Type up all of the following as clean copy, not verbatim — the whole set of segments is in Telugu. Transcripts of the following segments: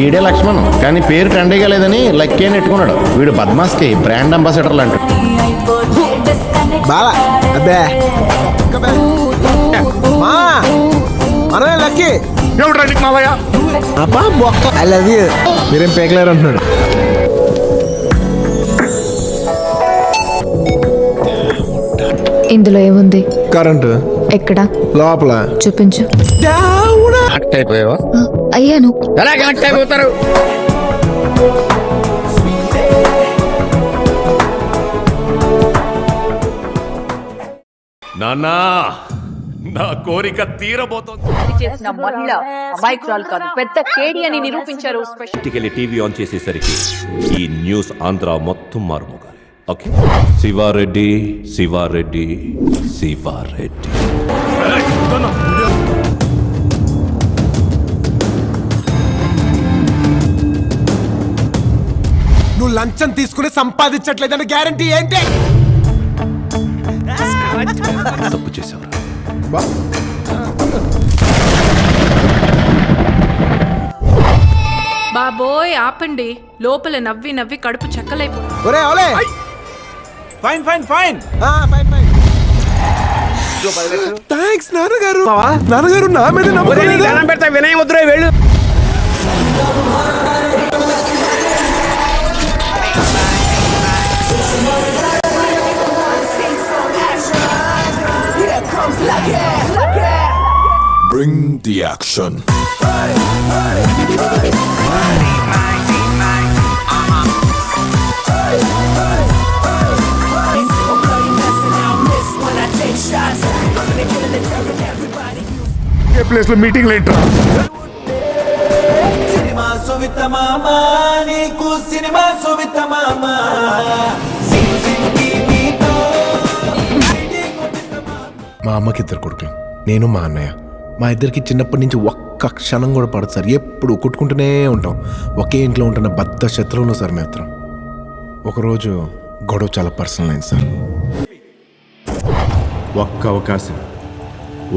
ఈడే లక్ష్మణ్ కానీ పేరు ట్రెండ్ అయ్యలేదని లక్కీ అని పెట్టుకున్నాడు. వీడు బద్మాస్కి బ్రాండ్ అంబాసిడర్ లాంటి. బావా అబ్బే మనమే లక్కీ అబ్బా బొక్క ఐ లవ్ యూ. మీరేం పేకలేరు అంటున్నాడు. ఇందులో ఏముంది? కరెంటు ఎక్కడ? లోపల. చూపించు. కనెక్ట్ అయిపోయావా? అయ్యాను. ఎలా కనెక్ట్ అయిపోతారు? నాన్నా నా కోరిక తీరబోతోంది. చేసిన మహిళ అమాయకురాలు కాదు, పెద్ద కేడి అని నిరూపించారు. ఇంటికెళ్ళి టీవీ ఆన్ చేసేసరికి ఈ న్యూస్ ఆంధ్ర మొత్తం మారుమోగాలి. ఓకే, శివారెడ్డి శివారెడ్డి శివారెడ్డి. నువ్వు లంచం తీసుకుని సంపాదించట్లేదని గ్యారంటీ ఏంటి? తప్పు చేసేవారు. బాబోయ్ ఆపండి, లోపల నవ్వి నవ్వి కడుపు చెక్కలైపోతుంది. ఒరే ఓలే fine fine fine fine fine. Thanks నాన్నగారు. నాన్నగారు నా మీద నమ్మకం పెడతా వినయ్ వద్దురా వెళ్ళు. Bring the action. A place లో మీటింగ్ లేంట్రా? సినిమా సువిత మామా నీకు సినిమా సువిత మామా. మా అమ్మకి ఇద్దరు కొడుకులు, నేను మా అన్నయ్య. మా ఇద్దరికి చిన్నప్పటి నుంచి ఒక్క క్షణం కూడా పడదు సార్. ఎప్పుడు కొట్టుకుంటూనే ఉంటాం. ఒకే ఇంట్లో ఉంటున్న బద్ద శత్రువులు సార్ మేమిద్దరం. ఒకరోజు గొడవ చాలా పర్సనల్ అయింది సార్.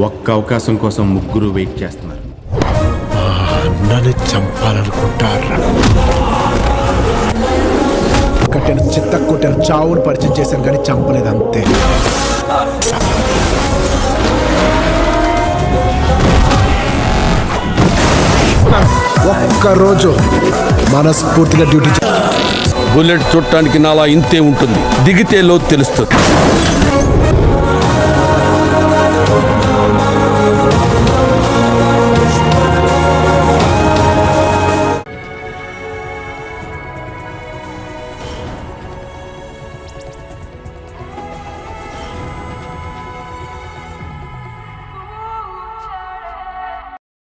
ఒక్క అవకాశం కోసం ముగ్గురు వెయిట్ చేస్తున్నారు. నన్ను చంపాలనుకుంటారా? కట్టిన చిత్త కొట్టిన చావును పరిచయం చేశాను కానీ చంపలేదు అంతే. ఒక్కరోజు మనస్ఫూర్తిగా డ్యూటీ. బుల్లెట్ చుట్టానికి నాలా ఇంతే ఉంటుంది, దిగితే లో తెలుస్తుంది.